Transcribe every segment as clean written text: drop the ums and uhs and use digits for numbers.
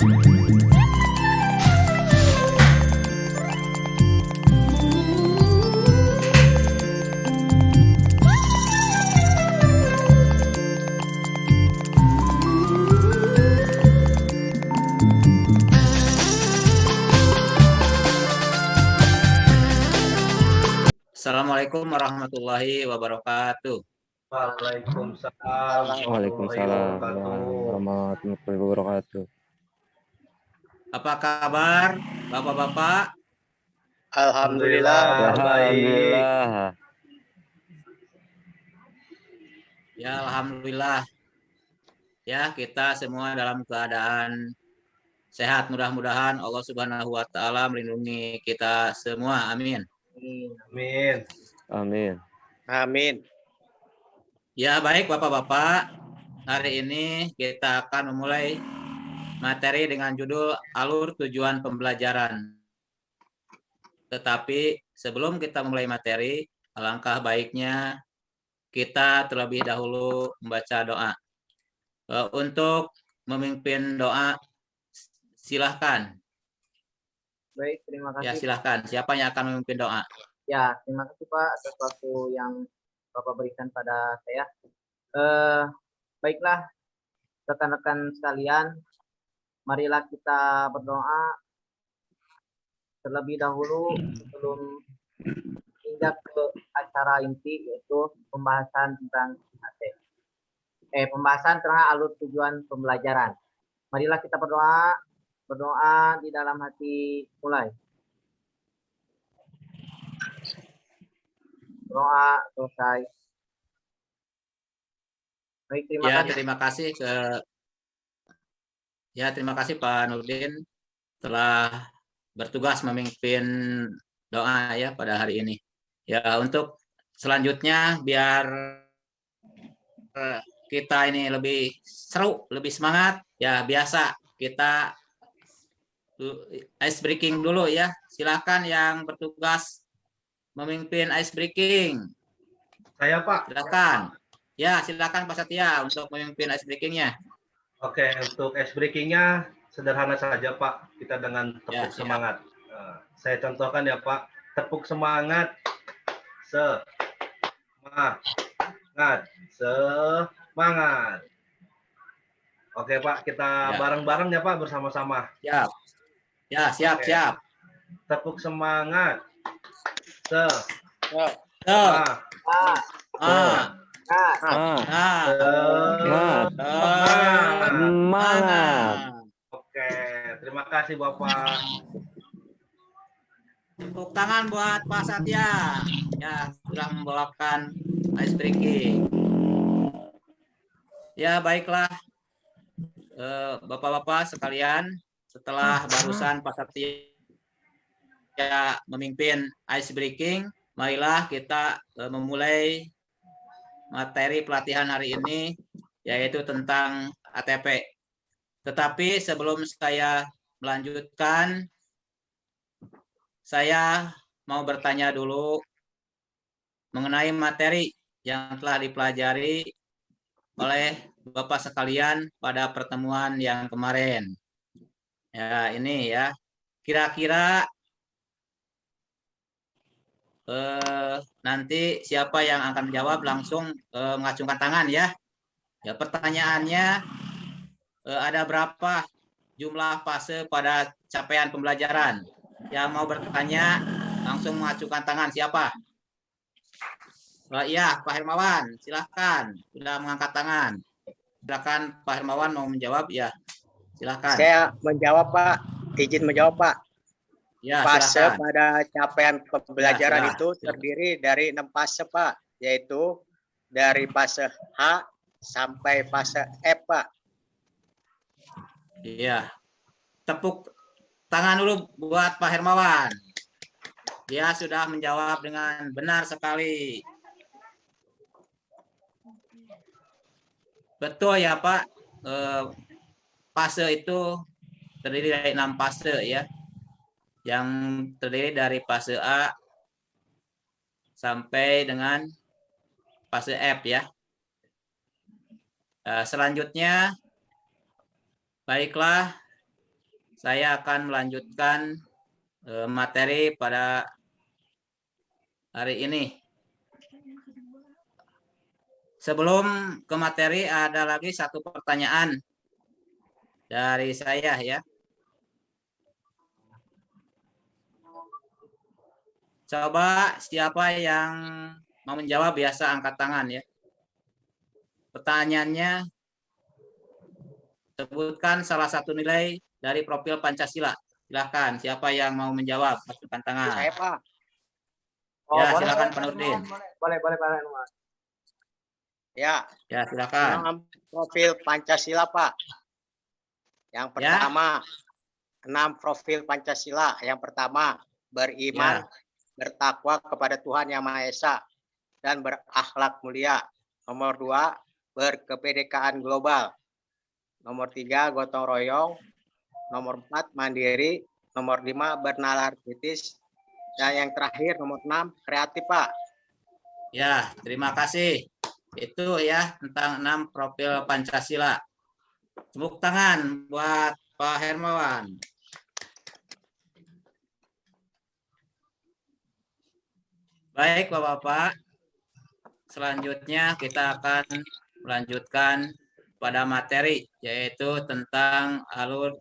Assalamualaikum warahmatullahi wabarakatuh. Waalaikumsalam warahmatullahi Waalaikumsalam wabarakatuh. warahmatullahi wabarakatuh. Apa kabar Bapak-bapak? Alhamdulillah baik. Alhamdulillah. Ya, alhamdulillah. Ya, kita semua dalam keadaan sehat. Mudah-mudahan Allah Subhanahu wa taala melindungi kita semua. Amin. Amin. Amin. Amin. Ya, baik Bapak-bapak. Hari ini kita akan memulai materi dengan judul Alur Tujuan Pembelajaran. Tetapi sebelum kita mulai materi, alangkah baiknya kita terlebih dahulu membaca doa. Untuk memimpin doa, silahkan. Baik, terima kasih. Ya, silahkan. Siapa yang akan memimpin doa? Ya, terima kasih Pak atas waktu yang Bapak berikan pada saya. Baiklah, rekan-rekan sekalian, marilah kita berdoa terlebih dahulu sebelum hingga ke acara inti, yaitu pembahasan tentang pembahasan tentang alur tujuan pembelajaran. Marilah kita berdoa di dalam hati. Mulai. Doa selesai. Baik, terima kasih. Terima kasih Pak Nurdin telah bertugas memimpin doa ya pada hari ini. Ya, untuk selanjutnya biar kita ini lebih seru, lebih semangat, ya biasa kita ice breaking dulu ya. Silakan yang bertugas memimpin ice breaking. Saya Pak. Silakan. Ya, silakan Pak Satya untuk memimpin ice breakingnya. Oke, untuk ice breakingnya sederhana saja Pak. Kita dengan tepuk semangat. Saya contohkan ya Pak. Tepuk semangat. Semangat. Oke Pak, kita bareng-bareng ya Pak, bersama-sama. Siap. Ya, siap, siap. Tepuk semangat. Semangat. Oke, terima kasih Bapak. Tepuk tangan buat Pak Satya. Ya, sudah membawakan ice breaking. Ya, baiklah. Bapak-bapak sekalian, setelah barusan Pak Satya memimpin ice breaking, marilah kita memulai materi pelatihan hari ini, yaitu tentang ATP. Tetapi sebelum saya melanjutkan, saya mau bertanya dulu mengenai materi yang telah dipelajari oleh Bapak sekalian pada pertemuan yang kemarin. Ya, ini ya. Kira-kira nanti siapa yang akan menjawab langsung mengacungkan tangan ya. Ya, pertanyaannya ada berapa jumlah fase pada capaian pembelajaran? Yang mau bertanya langsung mengacungkan tangan. Siapa? Iya, Pak Hermawan, silahkan. Sudah mengangkat tangan. Silakan Pak Hermawan mau menjawab ya. Silakan. Saya menjawab Pak. Izin menjawab Pak. Ya, fase silakan. pada capaian pembelajaran Ya, itu terdiri dari 6 fase Pak, yaitu dari fase H sampai fase F Pak. Iya. Tepuk tangan dulu buat Pak Hermawan. Dia sudah menjawab dengan benar sekali. Betul ya Pak. Fase itu terdiri dari 6 fase ya. Yang terdiri dari fase A sampai dengan fase F ya. Selanjutnya, baiklah saya akan melanjutkan materi pada hari ini. Sebelum ke materi, ada lagi satu pertanyaan dari saya ya. Coba siapa yang mau menjawab biasa angkat tangan ya. Pertanyaannya, sebutkan salah satu nilai dari profil Pancasila. Silahkan, siapa yang mau menjawab? Masukkan tangan. Saya Pak. Ya, silakan Pak Nurdin. Boleh. Ya, Ya, silakan. 6 profil Pancasila Pak. Yang pertama, 6 profil Pancasila. Yang pertama, beriman, bertakwa kepada Tuhan Yang Maha Esa, dan berakhlak mulia. Nomor 2, berkepedekaan global. Nomor 3, gotong royong. Nomor 4, mandiri. Nomor 5, bernalar kritis. Dan yang terakhir, nomor 6, kreatif Pak. Ya, terima kasih. Itu ya tentang 6 profil Pancasila. Tepuk tangan buat Pak Hermawan. Baik Bapak-Bapak, selanjutnya kita akan melanjutkan pada materi, yaitu tentang alur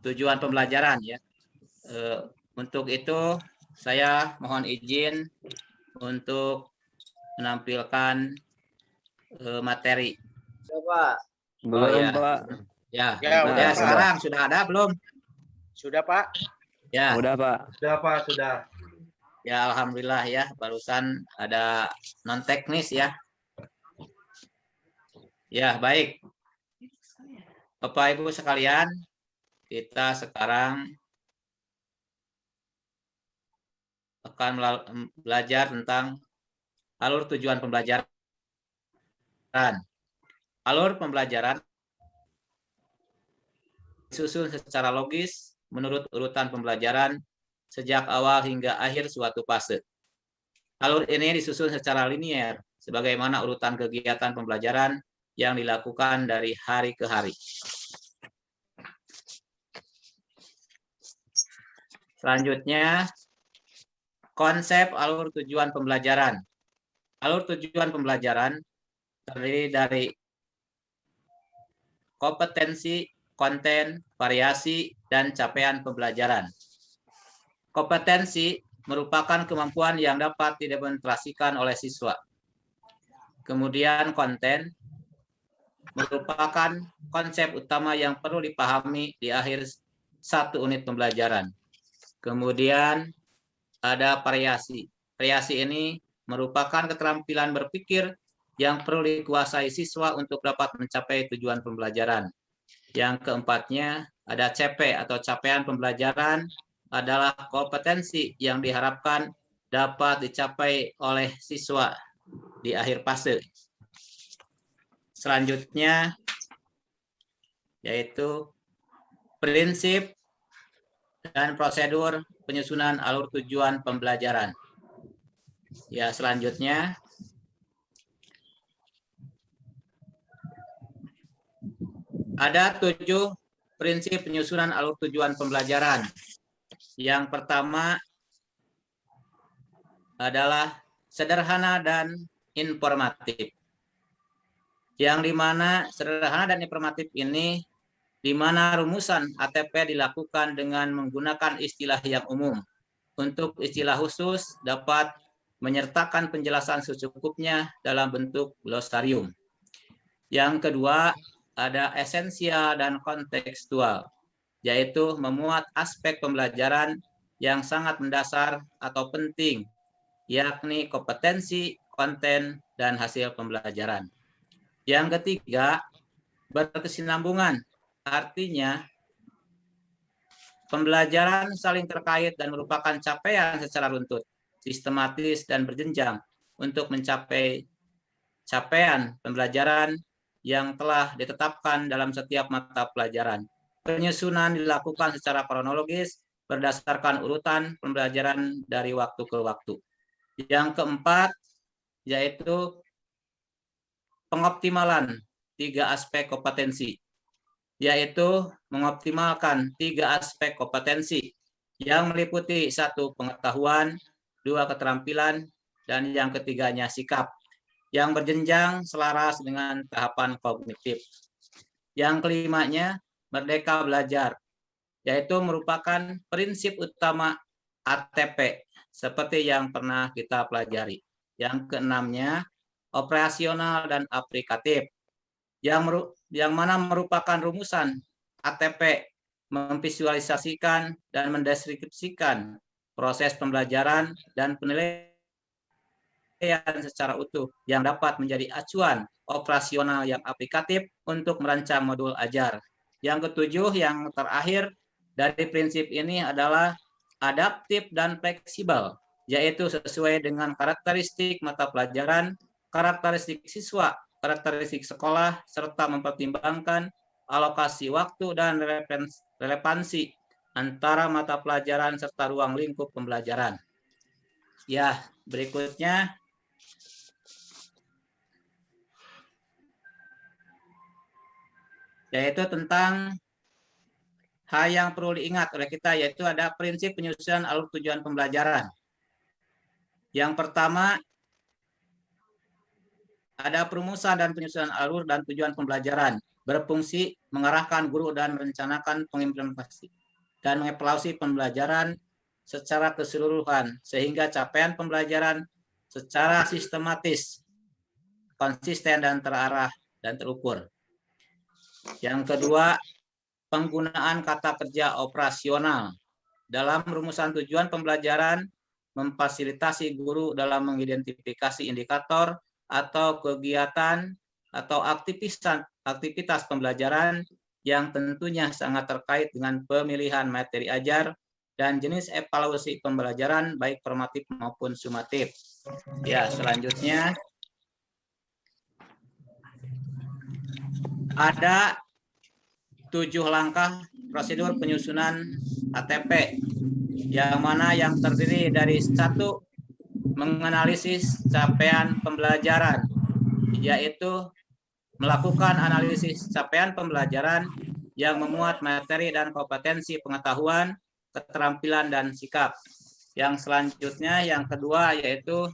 tujuan pembelajaran ya. Untuk itu saya mohon izin untuk menampilkan materi. Coba. Belum, ya. Pak. Ya, Ya, sekarang sudah ada belum? Sudah Pak. Ya. Udah, Pak. Sudah Pak, sudah. Ya, alhamdulillah ya, barusan ada non teknis ya. Ya, baik. Bapak Ibu sekalian, kita sekarang akan belajar tentang alur tujuan pembelajaran. Alur pembelajaran disusun secara logis menurut urutan pembelajaran sejak awal hingga akhir suatu fase. Alur ini disusun secara linier sebagaimana urutan kegiatan pembelajaran yang dilakukan dari hari ke hari. Selanjutnya, konsep alur tujuan pembelajaran. Alur tujuan pembelajaran terdiri dari kompetensi, konten, variasi, dan capaian pembelajaran. Kompetensi merupakan kemampuan yang dapat didemonstrasikan oleh siswa. Kemudian konten merupakan konsep utama yang perlu dipahami di akhir satu unit pembelajaran. Kemudian ada variasi. Variasi ini merupakan keterampilan berpikir yang perlu dikuasai siswa untuk dapat mencapai tujuan pembelajaran. Yang keempatnya ada CP atau capaian pembelajaran, adalah kompetensi yang diharapkan dapat dicapai oleh siswa di akhir fase. Selanjutnya yaitu prinsip dan prosedur penyusunan alur tujuan pembelajaran. Ya, selanjutnya ada 7 prinsip penyusunan alur tujuan pembelajaran. Yang pertama adalah sederhana dan informatif. Yang dimana sederhana dan informatif ini di mana rumusan ATP dilakukan dengan menggunakan istilah yang umum. Untuk istilah khusus dapat menyertakan penjelasan secukupnya dalam bentuk glosarium. Yang kedua, ada esensial dan kontekstual, yaitu memuat aspek pembelajaran yang sangat mendasar atau penting, yakni kompetensi, konten, dan hasil pembelajaran. Yang ketiga, berkesinambungan, artinya pembelajaran saling terkait dan merupakan capaian secara runtut, sistematis, dan berjenjang untuk mencapai capaian pembelajaran yang telah ditetapkan dalam setiap mata pelajaran. Penyusunan dilakukan secara kronologis berdasarkan urutan pembelajaran dari waktu ke waktu. Yang keempat, yaitu pengoptimalan 3 aspek kompetensi. yaitu mengoptimalkan 3 aspek kompetensi yang meliputi 1 pengetahuan, 2 keterampilan, dan yang ketiganya sikap yang berjenjang selaras dengan tahapan kognitif. Yang kelimanya, merdeka belajar, yaitu merupakan prinsip utama ATP seperti yang pernah kita pelajari. Yang keenamnya, operasional dan aplikatif, yang mana merupakan rumusan ATP memvisualisasikan dan mendeskripsikan proses pembelajaran dan penilaian secara utuh yang dapat menjadi acuan operasional yang aplikatif untuk merancang modul ajar. Yang ketujuh, yang terakhir dari prinsip ini adalah adaptif dan fleksibel, yaitu sesuai dengan karakteristik mata pelajaran, karakteristik siswa, karakteristik sekolah, serta mempertimbangkan alokasi waktu dan relevansi antara mata pelajaran serta ruang lingkup pembelajaran. Ya, berikutnya yaitu tentang hal yang perlu diingat oleh kita, yaitu ada prinsip penyusunan alur tujuan pembelajaran. Yang pertama, ada perumusan dan penyusunan alur dan tujuan pembelajaran, berfungsi mengarahkan guru dan merencanakan pengimplementasi dan mengevaluasi pembelajaran secara keseluruhan, sehingga capaian pembelajaran secara sistematis, konsisten dan terarah dan terukur. Yang kedua, penggunaan kata kerja operasional. Dalam rumusan tujuan pembelajaran, memfasilitasi guru dalam mengidentifikasi indikator atau kegiatan atau aktivitas pembelajaran yang tentunya sangat terkait dengan pemilihan materi ajar dan jenis evaluasi pembelajaran baik formatif maupun sumatif. Ya, selanjutnya ada 7 langkah prosedur penyusunan ATP, yang mana yang terdiri dari 1, menganalisis capaian pembelajaran, yaitu melakukan analisis capaian pembelajaran yang memuat materi dan kompetensi pengetahuan, keterampilan, dan sikap. Yang selanjutnya, yang kedua, yaitu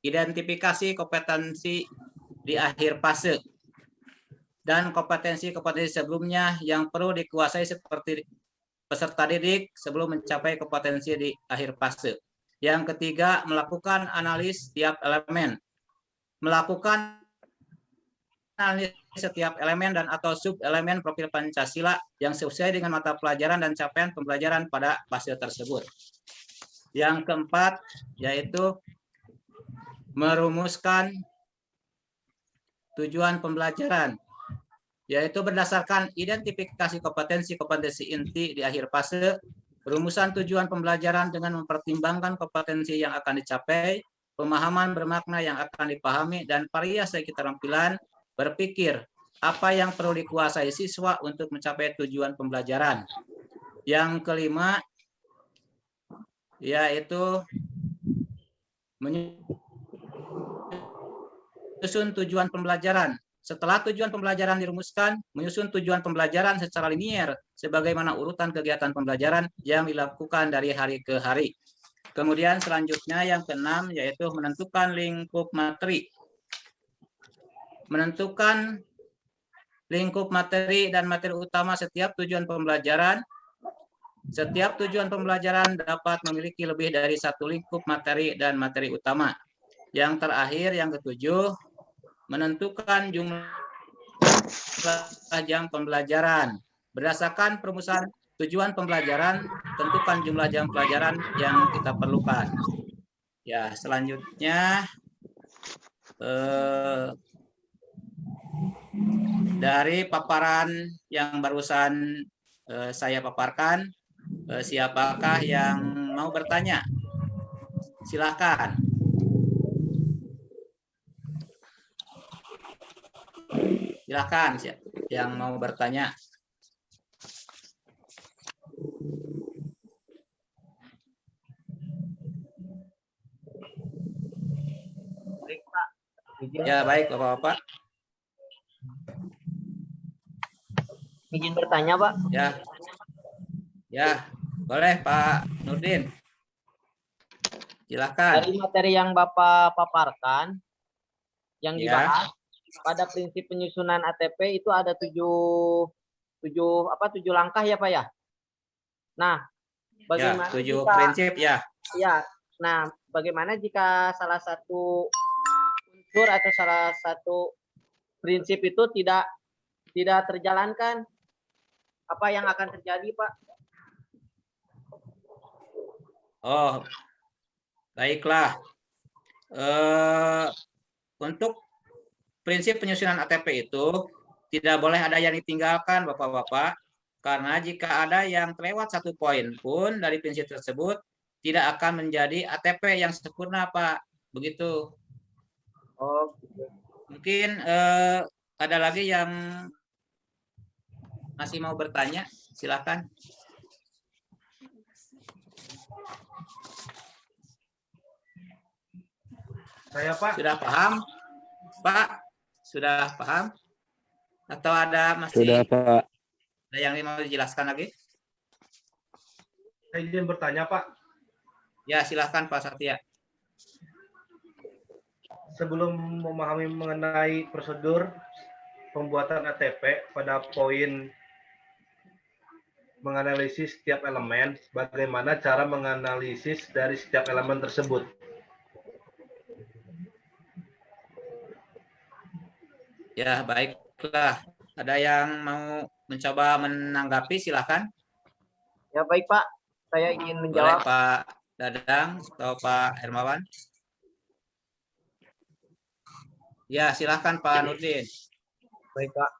identifikasi kompetensi di akhir fase dan kompetensi-kompetensi sebelumnya yang perlu dikuasai seperti peserta didik sebelum mencapai kompetensi di akhir fase. Yang ketiga, melakukan analis setiap elemen. Melakukan analis setiap elemen dan atau sub-elemen profil Pancasila yang sesuai dengan mata pelajaran dan capaian pembelajaran pada fase tersebut. Yang keempat, yaitu merumuskan tujuan pembelajaran, yaitu berdasarkan identifikasi kompetensi-kompetensi inti di akhir fase, rumusan tujuan pembelajaran dengan mempertimbangkan kompetensi yang akan dicapai, pemahaman bermakna yang akan dipahami, dan variasi keterampilan berpikir apa yang perlu dikuasai siswa untuk mencapai tujuan pembelajaran. Yang kelima, yaitu menyusun tujuan pembelajaran. Setelah tujuan pembelajaran dirumuskan, menyusun tujuan pembelajaran secara linier sebagaimana urutan kegiatan pembelajaran yang dilakukan dari hari ke hari. Kemudian selanjutnya yang keenam, yaitu menentukan lingkup materi. Menentukan lingkup materi dan materi utama setiap tujuan pembelajaran. Setiap tujuan pembelajaran dapat memiliki lebih dari 1 lingkup materi dan materi utama. Yang terakhir, yang ketujuh, menentukan jumlah jam pembelajaran. Berdasarkan perumusan tujuan pembelajaran, tentukan jumlah jam pelajaran yang kita perlukan. Ya, selanjutnya dari paparan yang barusan saya paparkan, siapakah yang mau bertanya? Silakan. Silakan yang mau bertanya. Ya, baik Bapak-Bapak. izin bertanya, Pak. Ya. Ya, boleh Pak Nurdin. Silakan. Dari materi yang Bapak paparkan, yang Ya. dibahas pada prinsip penyusunan ATP itu ada tujuh langkah ya Pak ya. Nah, Ya, bagaimana 7 jika prinsip ya. ya, nah bagaimana jika salah satu unsur atau salah satu prinsip itu tidak terjalankan? Apa yang akan terjadi, Pak? Oh, baiklah. Untuk prinsip penyusunan ATP itu tidak boleh ada yang ditinggalkan, Bapak-Bapak, karena jika ada yang terlewat satu poin pun dari prinsip tersebut, tidak akan menjadi ATP yang sempurna, Pak. Begitu. Oh, Mungkin ada lagi yang masih mau bertanya, silakan. Saya Pak. Sudah paham, Pak? Sudah paham? Atau ada masih Sudah, Pak. ada yang mau dijelaskan lagi? Saya izin bertanya Pak. Ya, silakan Pak Satya. Sebelum memahami mengenai prosedur pembuatan ATP pada poin menganalisis setiap elemen, bagaimana cara menganalisis dari setiap elemen tersebut? Ya, baiklah. Ada yang mau mencoba menanggapi, silakan. ya baik Pak. Saya ingin Boleh menjawab. Pak Dadang atau Pak Hermawan. Ya, silakan Pak Nurdin. Baik Pak.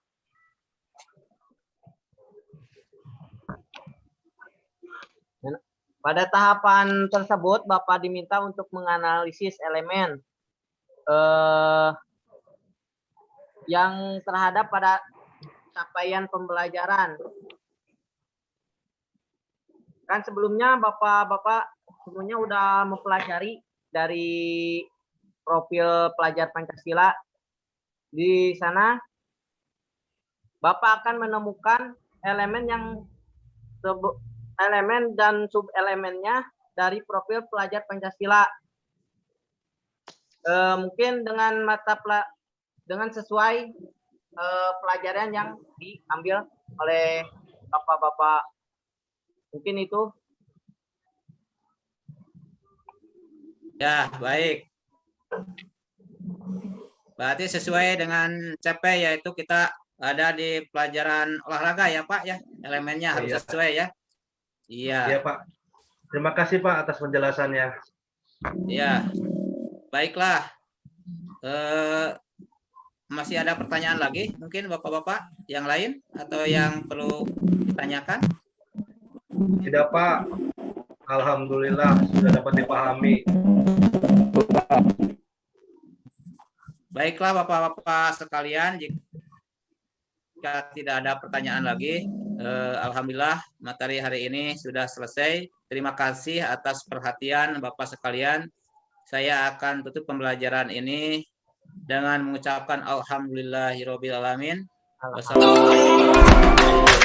Pada tahapan tersebut, Bapak diminta untuk menganalisis elemen yang terhadap pada capaian pembelajaran. Kan sebelumnya Bapak semuanya udah mempelajari dari profil pelajar Pancasila. Di sana Bapak akan menemukan elemen dan subelemennya dari profil pelajar Pancasila. Mungkin dengan sesuai pelajaran yang diambil oleh Bapak-bapak. Mungkin itu. Ya, baik. Berarti sesuai dengan CP, yaitu kita ada di pelajaran olahraga ya Pak ya, elemennya harus Iya. sesuai ya. Iya. Iya Pak. Terima kasih Pak atas penjelasannya. Ya, baiklah. Masih ada pertanyaan lagi mungkin Bapak-bapak yang lain atau yang perlu ditanyakan? Tidak Pak. Alhamdulillah sudah dapat dipahami. Baiklah Bapak-bapak sekalian, jika tidak ada pertanyaan lagi, alhamdulillah materi hari ini sudah selesai. Terima kasih atas perhatian Bapak sekalian. Saya akan tutup pembelajaran ini dengan mengucapkan alhamdulillahirabbil alamin. Wassalamualaikum warahmatullahi wabarakatuh.